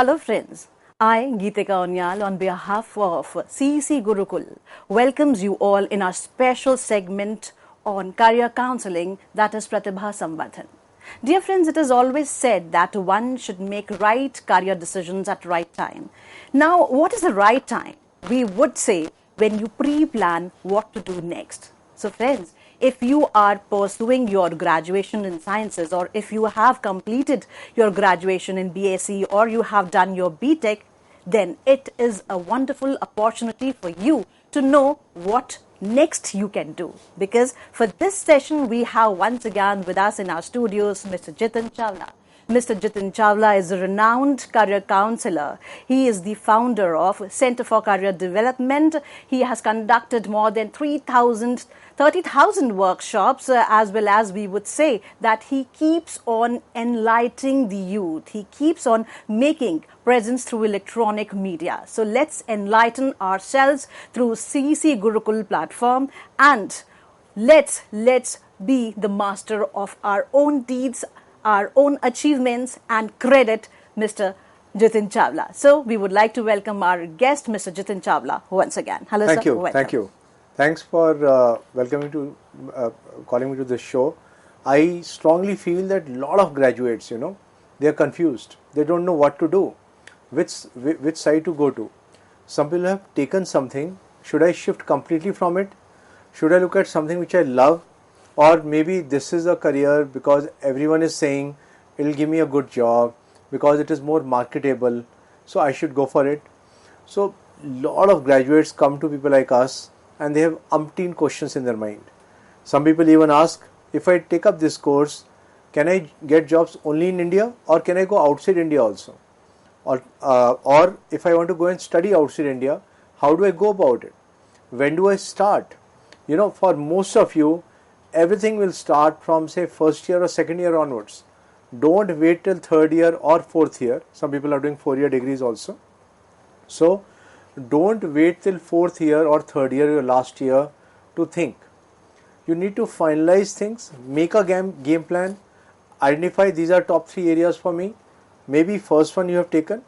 Hello friends, I, Geetika Onyal, on behalf of CEC Gurukul, welcomes you all in our special segment on career counseling, that is Pratibha Sambadhan. Dear friends, it is always said that one should make right career decisions at right time. Now, what is the right time? We would say when you pre-plan what to do next. So friends, if you are pursuing your graduation in sciences, or if you have completed your graduation in BSc, or you have done your BTech, then it is a wonderful opportunity for you to know what next you can do. Because for this session, we have once again with us in our studios Mr. Jitin Chawla. Mr. Jitin Chawla is a renowned career counselor. He is the founder of Center for Career Development. He has conducted more than 30,000 workshops, as well as we would say that he keeps on enlightening the youth. He keeps on making presence through electronic media. So let's enlighten ourselves through CEC Gurukul platform, and let's be the master of our own deeds, our own achievements, and credit Mr. Jitin Chawla. So we would like to welcome our guest, Mr. Jitin Chawla, once again. Hello, Thank sir. you. Welcome. Thank you. Thanks for calling me to this show. I strongly feel that a lot of graduates, they are confused. They don't know what to do, which side to go to. Some people have taken something. Should I shift completely from it? Should I look at something which I love? Or maybe this is a career because everyone is saying it will give me a good job, because it is more marketable, so I should go for it. So a lot of graduates come to people like us and they have umpteen questions in their mind. Some people even ask, if I take up this course, can I get jobs only in India, or can I go outside India also? Or if I want to go and study outside India, how do I go about it? When do I start? For most of you, everything will start from, say, first year or second year onwards. Don't wait till third year or fourth year. Some people are doing 4-year degrees also. So don't wait till fourth year or third year, your last year, to think. You need to finalize things, make a game plan, identify these are top 3 areas for me. Maybe first one you have taken,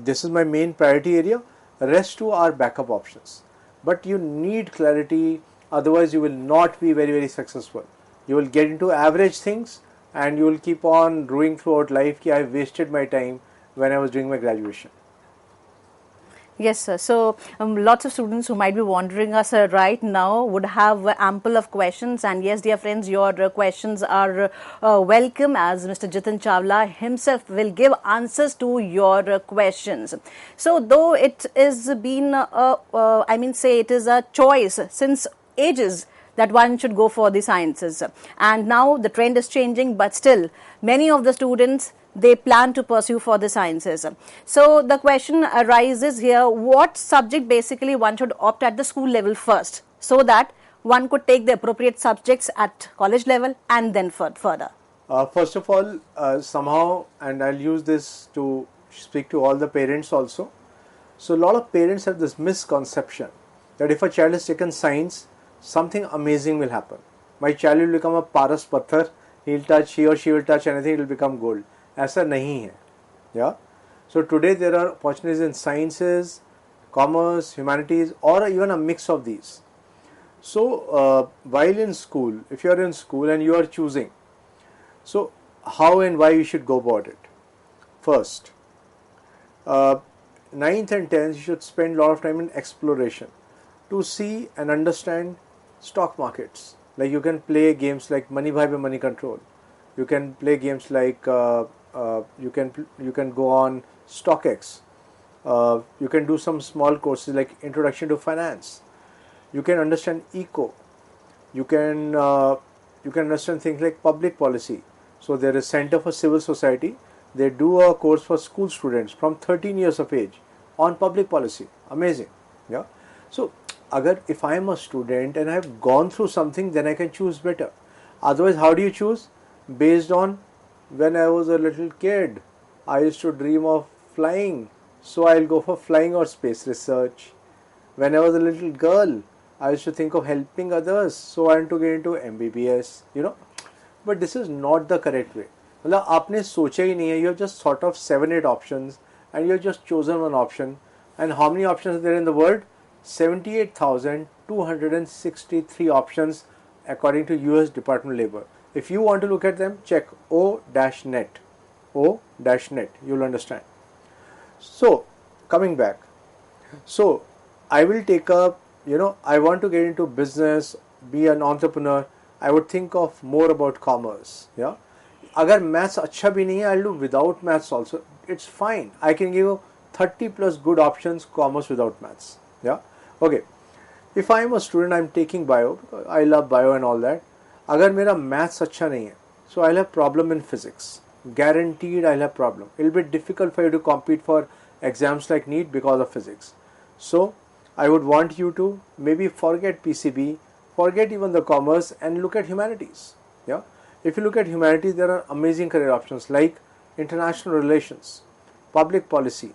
this is my main priority area. Rest 2 are backup options. But you need clarity, otherwise you will not be very, very successful. You will get into average things and you will keep on ruining throughout life. I wasted my time when I was doing my graduation. Yes, sir. So lots of students who might be wondering us right now would have ample of questions. And yes, dear friends, your questions are welcome, as Mr. Jitin Chawla himself will give answers to your questions. So though it is been, it is a choice since ages that one should go for the sciences. And now the trend is changing, but still many of the students, they plan to pursue for the sciences. So the question arises here, what subject basically one should opt at the school level first, so that one could take the appropriate subjects at college level and then further? First of all, somehow, and I'll use this to speak to all the parents also. So a lot of parents have this misconception that if a child has taken science, something amazing will happen. My child will become a paras patthar. He or she will touch anything, it will become gold. ऐसा नहीं है. Yeah. So today there are opportunities in sciences, commerce, humanities, or even a mix of these. So while in school, if you are in school and you are choosing, so how and why you should go about it? First, 9th and 10th, you should spend a lot of time in exploration to see and understand stock markets. Like you can play games like Money Bhai by Money Control. You can play games like you can go on StockX. You can do some small courses like Introduction to Finance. You can understand eco. You can understand things like public policy. So there is Center for Civil Society. They do a course for school students from 13 years of age on public policy. Amazing. Yeah. So if I am a student and I have gone through something, then I can choose better. Otherwise, how do you choose? Based on when I was a little kid, I used to dream of flying, so I'll go for flying or space research. When I was a little girl, I used to think of helping others, so I want to get into MBBS, But this is not the correct way. मतलब आपने सोचा ही नहीं है, you have just thought of 7-8 options and you have just chosen one option. And how many options are there in the world? 78,263 options according to US Department of Labor. If you want to look at them, check o-net, o-net, you'll understand. So, coming back, so I will take up, I want to get into business, be an entrepreneur. I would think of more about commerce. Yeah. अगर maths अच्छा भी नहीं है, I'll do without maths also. It's fine. I can give you 30 plus good options, commerce without maths. Yeah. Okay. If I'm a student, I'm taking bio because I love bio and all that. अगर मेरा maths अच्छा नहीं है, so I'll have problem in physics. Guaranteed I'll have problem. It'll be difficult for you to compete for exams like NEET because of physics. So I would want you to maybe forget PCB, forget even the commerce and look at humanities. Yeah. If you look at humanities, there are amazing career options like international relations, public policy,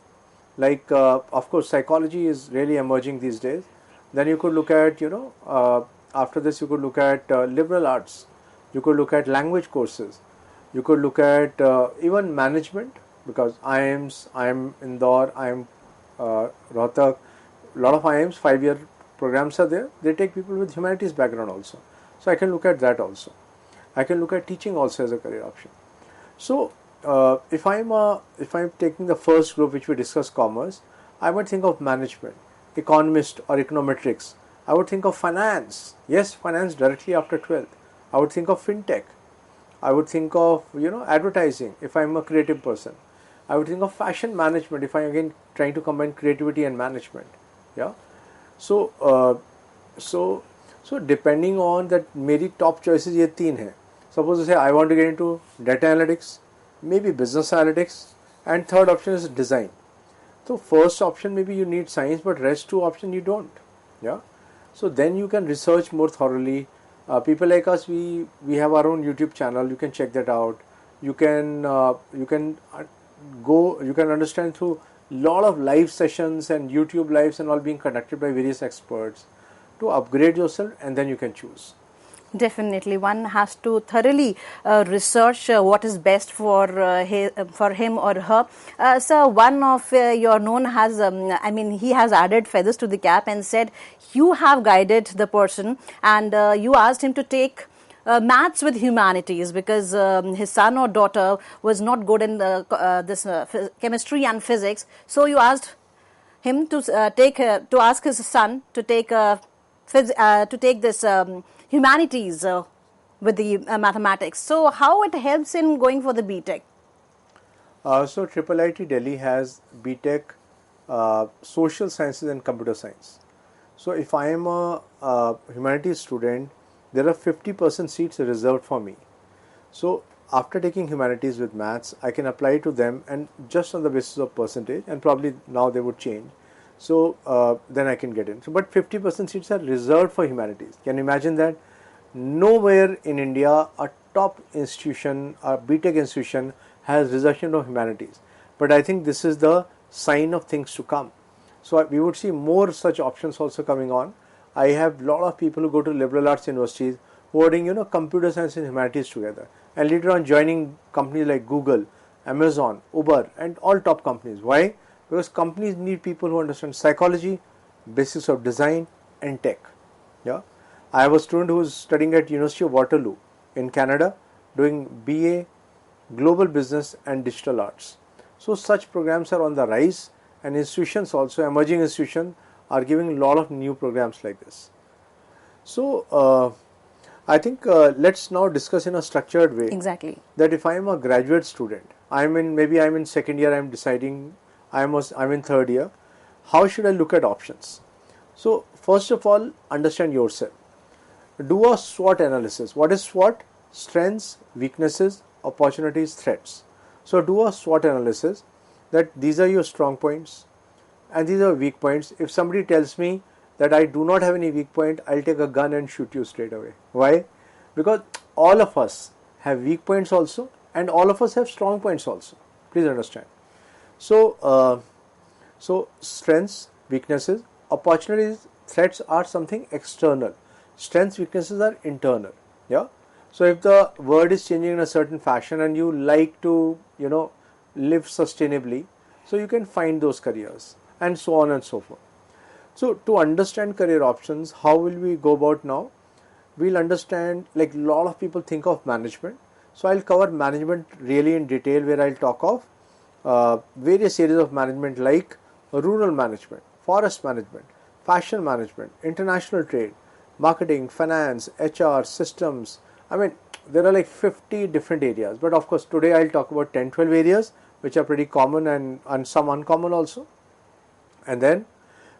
like of course psychology is really emerging these days. Then you could look at, after this you could look at liberal arts, you could look at language courses, you could look at even management, because IIMs, Indore, IIM Rohtak, a lot of IIMs 5-year programs are there. They take people with humanities background also. So I can look at that also. I can look at teaching also as a career option. So if I'm taking the first group which we discussed, commerce, I might think of management, economist or econometrics. I would think of finance. Yes, finance directly after 12th. I would think of fintech. I would think of advertising if I'm a creative person. I would think of fashion management if I'm again trying to combine creativity and management. Yeah. So so depending on that, मेरी top choices ये 3 हैं. Suppose you say I want to get into data analytics, maybe business analytics, and third option is design. So first option maybe you need science, but rest 2 option you don't. Yeah. So then you can research more thoroughly. People like us, we have our own YouTube channel. You can check that out. You can go. You can understand through lot of live sessions and YouTube lives and all being conducted by various experts to upgrade yourself, and then you can choose. Definitely, one has to thoroughly research what is best for him or her. So, one of your known has, he has added feathers to the cap and said, you have guided the person and you asked him to take maths with humanities because his son or daughter was not good in this chemistry and physics. So, you asked him to ask his son to take this humanities with the mathematics. So how it helps in going for the BTech? So IIIT Delhi has BTech social sciences and computer science. So if I am a humanities student, there are 50% seats reserved for me. So after taking humanities with maths, I can apply to them, and just on the basis of percentage, and probably now they would change. So then I can get in. So, but 50% seats are reserved for humanities. Can you imagine that? Nowhere in India a top institution, a BTech institution has reservation of humanities. But I think this is the sign of things to come. So we would see more such options also coming on. I have a lot of people who go to liberal arts universities who are doing computer science and humanities together, and later on joining companies like Google, Amazon, Uber, and all top companies. Why? Because companies need people who understand psychology, basics of design, and tech. Yeah, I have a student who is studying at University of Waterloo in Canada, doing BA, Global Business and Digital Arts. So such programs are on the rise, and institutions also, emerging institutions, are giving a lot of new programs like this. So I think let's now discuss in a structured way. Exactly. That if I am a graduate student, maybe I'm in second year, I'm deciding. I'm in third year. How should I look at options? So first of all, understand yourself. Do a SWOT analysis. What is SWOT? Strengths, weaknesses, opportunities, threats. So do a SWOT analysis that these are your strong points and these are weak points. If somebody tells me that I do not have any weak point, I'll take a gun and shoot you straight away. Why? Because all of us have weak points also, and all of us have strong points also. Please understand. So, so strengths, weaknesses, opportunities, threats are something external. Strengths, weaknesses are internal. Yeah. So if the world is changing in a certain fashion and you like to, live sustainably, so you can find those careers, and so on and so forth. So to understand career options, how will we go about now? We'll understand, like a lot of people think of management. So I'll cover management really in detail, where I'll talk of various areas of management like rural management, forest management, fashion management, international trade, marketing, finance, HR, systems. I mean, there are like 50 different areas. But of course, today I'll talk about 10, 12 areas, which are pretty common and some uncommon also. And then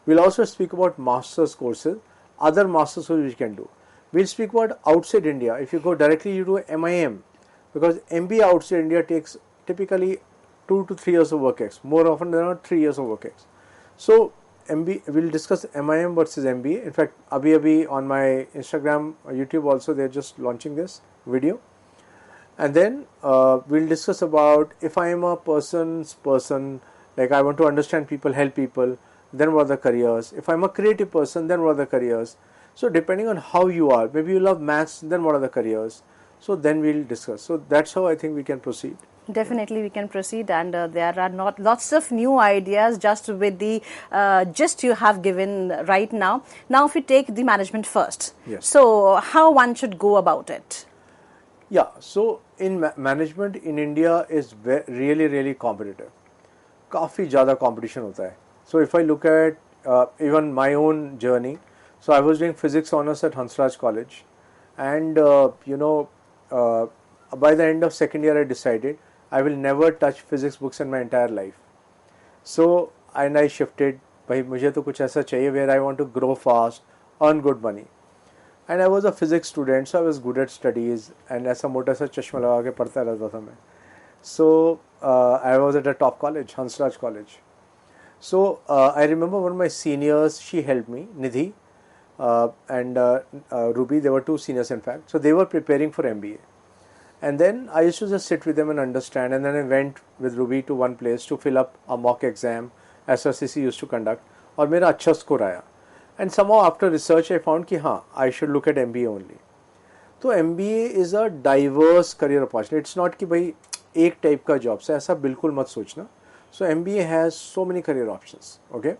we'll also speak about master's courses, other master's courses which you can do. We'll speak about outside India. If you go directly, you do MIM, because MBA outside India takes typically 2 to 3 years of work ex. More often than not, 3 years of work ex. So we'll discuss MIM versus MBA. In fact, abhi on my Instagram, YouTube also, they're just launching this video. And then we'll discuss about, if I am a person's person, like I want to understand people, help people, then what are the careers? If I'm a creative person, then what are the careers? So depending on how you are, maybe you love maths, then what are the careers? So then we'll discuss. So that's how I think we can proceed. Definitely we can proceed, and there are not lots of new ideas just with the gist you have given right now. Now if we take the management first, Yes. So how one should go about it? Yeah, so in management in India is really competitive. काफ़ी ज़्यादा competition होता है. So if I look at even my own journey, so I was doing physics honors at Hansraj College, and by the end of second year I decided I will never touch physics books in my entire life. So and I shifted, भाई मुझे तो कुछ ऐसा चाहिए where I want to grow fast, earn good money. And I was a physics student, so I was good at studies, and ऐसा मोटा सा चश्मा लगा के पढ़ता रहता था मैं. So I was at a top college, Hansraj College. So I remember one of my seniors, she helped me, Nidhi and Ruby. They were two seniors in fact. So they were preparing for MBA. And then I used to just sit with them and understand. And then I went with Ruby to one place to fill up a mock exam SRCC used to conduct. और मेरा अच्छा score आया. And somehow after research I found कि हाँ, I should look at MBA only. तो MBA is a diverse career opportunity. It's not कि भाई एक टाइप का जॉब से, ऐसा बिल्कुल मत सोचना. So MBA has so many career options, okay?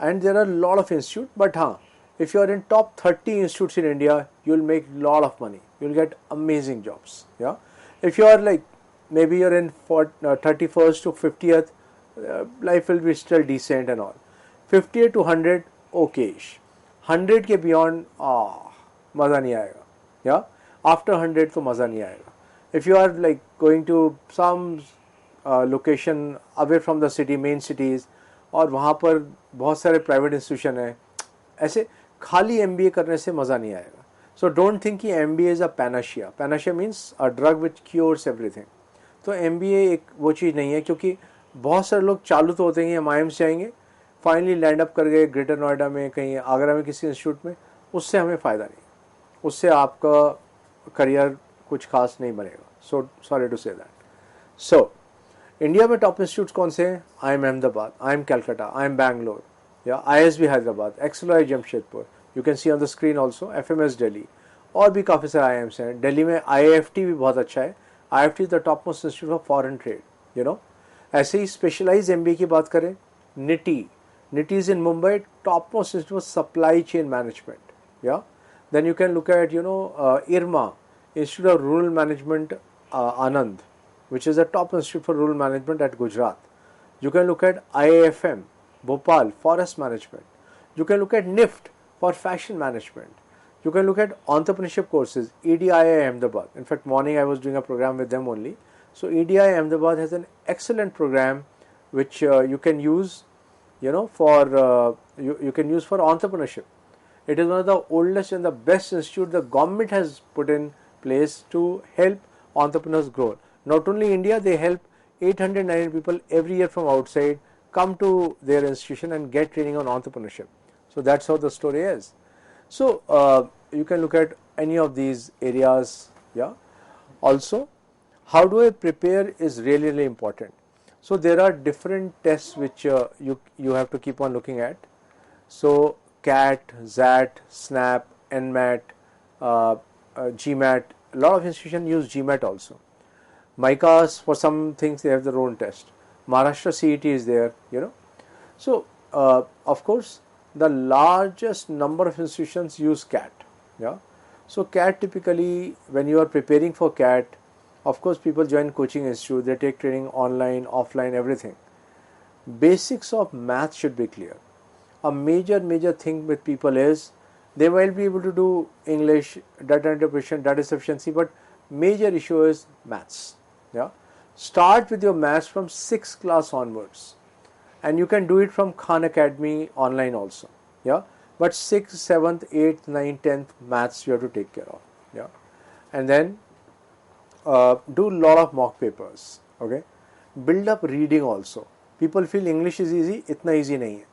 And there are a lot of institutes, but हाँ, if you are in top 30 institutes in India, you'll make a lot of money. You'll get amazing jobs, yeah? If you are like, maybe you're in 31st to 50th, life will be still decent and all. 50th to 100, okay-ish. 100 के beyond, मज़ा नहीं आएगा, yeah? After 100 तो मज़ा नहीं आएगा. If you are like going to some location away from the city, main cities, और वहाँ पर बहुत सारे private institution है, ऐसे खाली MBA करने से मज़ा नहीं आएगा. So don't think कि MBA is a panacea. Panacea means a drug which cures everything. तो MBA एक वो चीज़ नहीं है, क्योंकि बहुत सारे लोग चालू तो होते हैं MIM से जाएंगे, फाइनली लैंड अप कर गए ग्रेटर नोएडा में, कहीं आगरा में किसी इंस्टीट्यूट में, उससे हमें फ़ायदा नहीं, उससे आपका करियर कुछ खास नहीं बनेगा. So sorry to say that. So India में टॉप इंस्टीट्यूट्स कौन से हैं? IIM Ahmedabad, IIM Calcutta, IIM Bangalore, या ISB Hyderabad, XLI Jamshedpur, you can see on the screen also, FMS Delhi, और भी काफ़ी सारे IIMs हैं. दिल्ली में IIFT भी बहुत अच्छा है. IIFT is the top most institute of foreign trade, you know. ऐसे ही स्पेशलाइज MBA की बात करें, NITI is in Mumbai, topmost institute of supply chain management, yeah. Then you can look at, IRMA, Institute of Rural Management, Anand, which is the top institute for rural management at Gujarat. You can look at IIFM, Bhopal, forest management. You can look at NIFT for fashion management. You can look at entrepreneurship courses, EDII Ahmedabad. In fact, morning I was doing a program with them only. So EDII Ahmedabad has an excellent program which you can use, for you can use for entrepreneurship. It is one of the oldest and the best institute the government has put in place to help entrepreneurs grow. Not only India, they help 890 people every year from outside come to their institution and get training on entrepreneurship. So that's how the story is. So you can look at any of these areas, yeah. Also, how do I prepare is really important. So there are different tests which you have to keep on looking at. So CAT, ZAT, SNAP, NMAT, GMAT, a lot of institutions use GMAT also. Micas, for some things, they have their own test. Maharashtra CET is there, So, of course, the largest number of institutions use CAT. Yeah. So, CAT typically, when you are preparing for CAT, of course, people join coaching institute, they take training online, offline, everything. Basics of math should be clear. A major thing with people is they might be able to do English, data interpretation, data sufficiency, but major issue is maths. Yeah. Start with your maths from 6th class onwards, and you can do it from Khan Academy online also. Yeah. But 6th, 7th, 8th, 9th, 10th maths you have to take care of. Yeah. And then do a lot of mock papers. Okay. Build up reading also. People feel English is easy, itna easy nahi hai.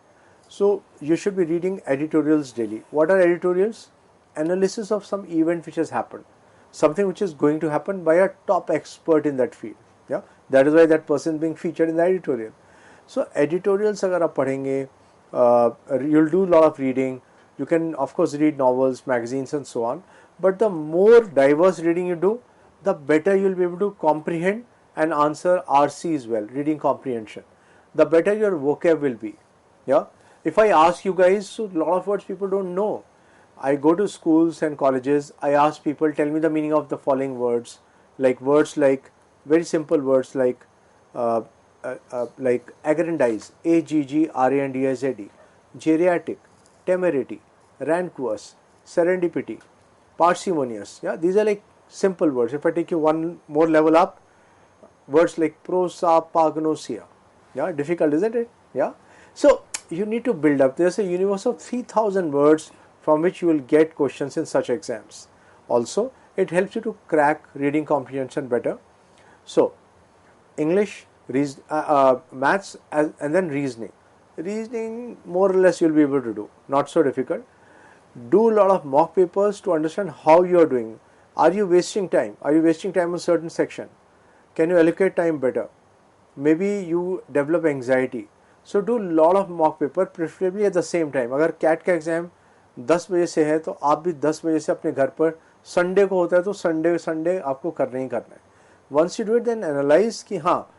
So you should be reading editorials daily. What are editorials? Analysis of some event which has happened, something which is going to happen by a top expert in that field. Yeah, that is why that person is being featured in the editorial. So editorials agar aap padhenge, you'll do a lot of reading. You can of course read novels, magazines and so on. But the more diverse reading you do, the better you'll be able to comprehend and answer RC as well, reading comprehension. The better your vocab will be. Yeah. If I ask you guys, so a lot of words people don't know. I go to schools and colleges, I ask people, tell me the meaning of the following words like very simple words like aggrandize, AGGRANDIZE, geriatric, temerity, rancorous, serendipity, parsimonious. Yeah, these are like simple words. If I take you one more level up, words like prosopagnosia. Yeah, difficult, isn't it? Yeah. So you need to build up. There's a universe of 3,000 words from which you will get questions in such exams. Also, it helps you to crack reading comprehension better. So, English, maths, and then reasoning. Reasoning, more or less, you'll be able to do. Not so difficult. Do a lot of mock papers to understand how you are doing. Are you wasting time? Are you wasting time on a certain section? Can you allocate time better? Maybe you develop anxiety. So do a lot of mock paper, preferably at the same time. अगर CAT का exam 10 बजे से है तो आप भी 10 बजे से अपने घर पर, संडे को होता है तो संडे आपको करना ही करना है. Once you do it, then analyze कि हाँ,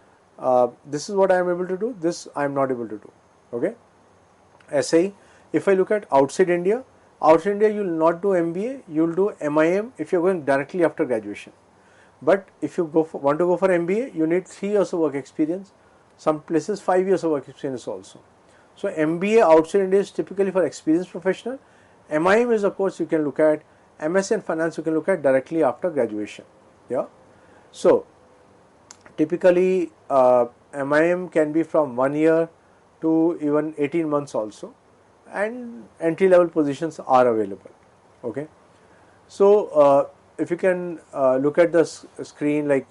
this is what I am able to do, this I am not able to do. Okay. ऐसे ही, if I look at outside India you will not do MBA, you will do MIM if you are going directly after graduation. But if you want to go for MBA, you need 3 years of work experience. Some places 5 years of work experience also. So MBA outside India is typically for experienced professional. MIM is, of course, you can look at MS in finance, you can look at directly after graduation. Yeah. So typically MIM can be from 1 year to even 18 months also, and entry level positions are available. Okay. So if you can look at the screen, like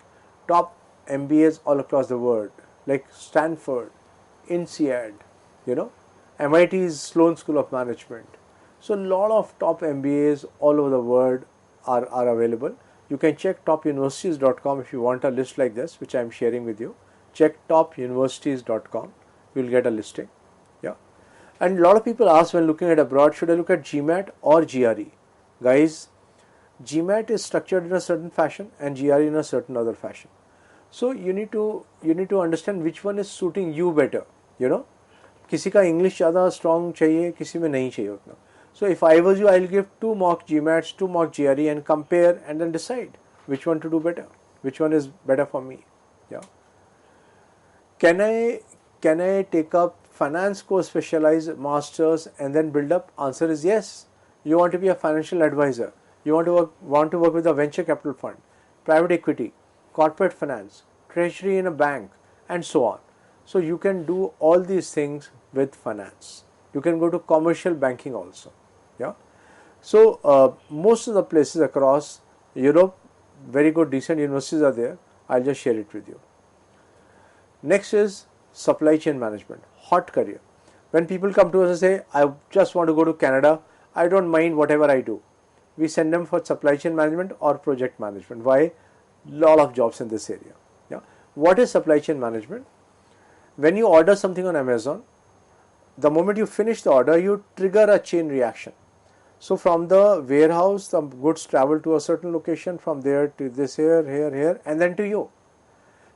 top MBAs all across the world, like Stanford, INSEAD, MIT's Sloan School of Management. So a lot of top MBAs all over the world are available. You can check topuniversities.com if you want a list like this, which I am sharing with you. Check topuniversities.com. You will get a listing. Yeah. And a lot of people ask when looking at abroad, should I look at GMAT or GRE? Guys, GMAT is structured in a certain fashion and GRE in a certain other fashion. So you need to understand which one is suiting you better. किसी का English ज़्यादा strong चाहिए, किसी में नहीं चाहिए उतना. So if I was you, I'll give 2 mock GMATs, 2 mock GRE, and compare and then decide which one to do better, which one is better for me. Yeah. Can I take up finance course, specialize, masters, and then build up? Answer is yes. You want to be a financial advisor. You want to work with a venture capital fund, private equity, corporate finance, treasury in a bank, and so on. So you can do all these things with finance. You can go to commercial banking also. Yeah. So most of the places across Europe, very good decent universities are there. I'll just share it with you. Next is supply chain management, hot career. When people come to us and say, I just want to go to Canada, I don't mind whatever I do. We send them for supply chain management or project management. Why? Lot of jobs in this area. Yeah. What is supply chain management? When you order something on Amazon, the moment you finish the order, you trigger a chain reaction. So from the warehouse, the goods travel to a certain location, from there to this here, and then to you.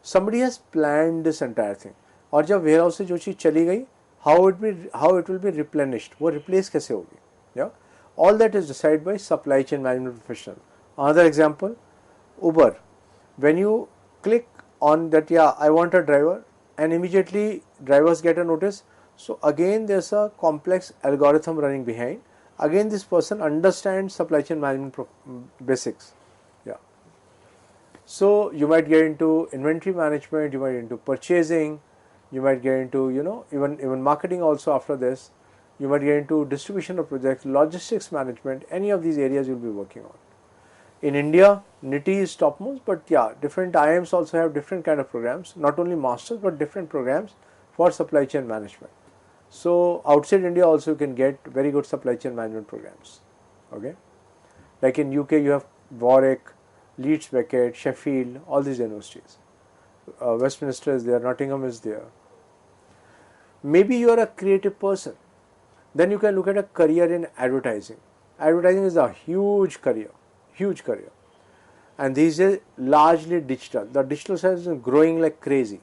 Somebody has planned this entire thing. और जब warehouse से जो चीज़ चली गई, how it will be replenished, वो replace कैसे होगी? Yeah, all that is decided by supply chain management professional. Another example, Uber. When you click on that, yeah, I want a driver, and immediately drivers get a notice. So again, there's a complex algorithm running behind. Again, this person understands supply chain management basics. Yeah. So you might get into inventory management, you might get into purchasing, you might get into, even marketing also after this. You might get into distribution of projects, logistics management, any of these areas you'll be working on. In India, NITI is topmost, but yeah, different IIMs also have different kind of programs, not only masters, but different programs for supply chain management. So outside India also you can get very good supply chain management programs. Okay, like in UK you have Warwick, Leeds Beckett, Sheffield, all these universities. Westminster is there, Nottingham is there. Maybe you are a creative person, then you can look at a career in advertising. Advertising is a huge career, and these are largely digital. The digital side is growing like crazy.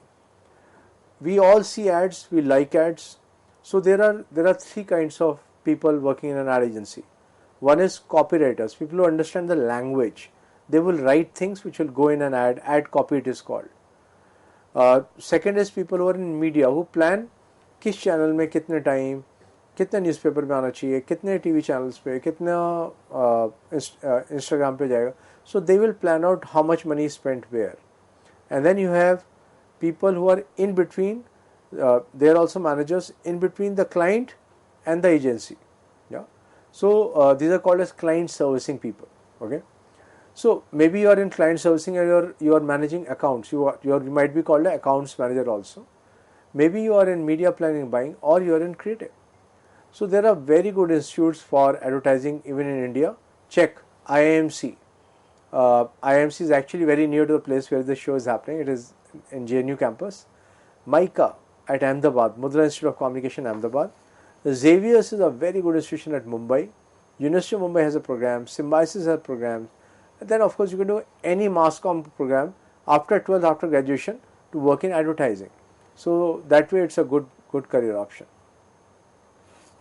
We all see ads, we like ads. So there are three kinds of people working in an ad agency. One is copywriters, people who understand the language. They will write things which will go in an ad copy it is called. Second is people who are in media, who plan किस channel में कितने time, कितने newspaper में आना चाहिए, कितने TV channels पे, कितना इंस्टाग्राम पे जाएगा. So they will plan out how much money is spent where. And then you have people who are in between. They are also managers in between the client and the agency. Yeah. So these are called as client servicing people. Okay. So maybe you are in client servicing and you are managing accounts. You might be called an accounts manager also. Maybe you are in media planning, buying, or you are in creative. So there are very good institutes for advertising even in India. Check IIMC. IIMC is actually very near to the place where the show is happening. It is in JNU campus. MICA at Ahmedabad, Mudra Institute of Communication, Ahmedabad. The Xavier's is a very good institution at Mumbai. University of Mumbai has a program. Symbiosis has programs. And then of course you can do any mass comm program after 12th, after graduation, to work in advertising. So that way it's a good career option.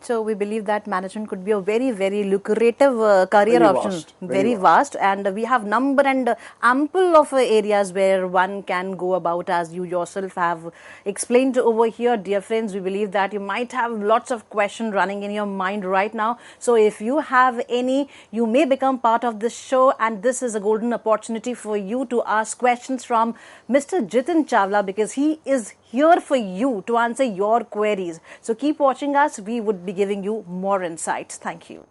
So we believe that management could be a very, very lucrative career Very option. vast, Very vast. And we have number and ample of areas where one can go about, as you yourself have explained over here. Dear friends, we believe that you might have lots of questions running in your mind right now. So if you have any, you may become part of this show, and this is a golden opportunity for you to ask questions from Mr. Jitin Chawla, because he is here for you to answer your queries. So keep watching us. We would be giving you more insights. Thank you.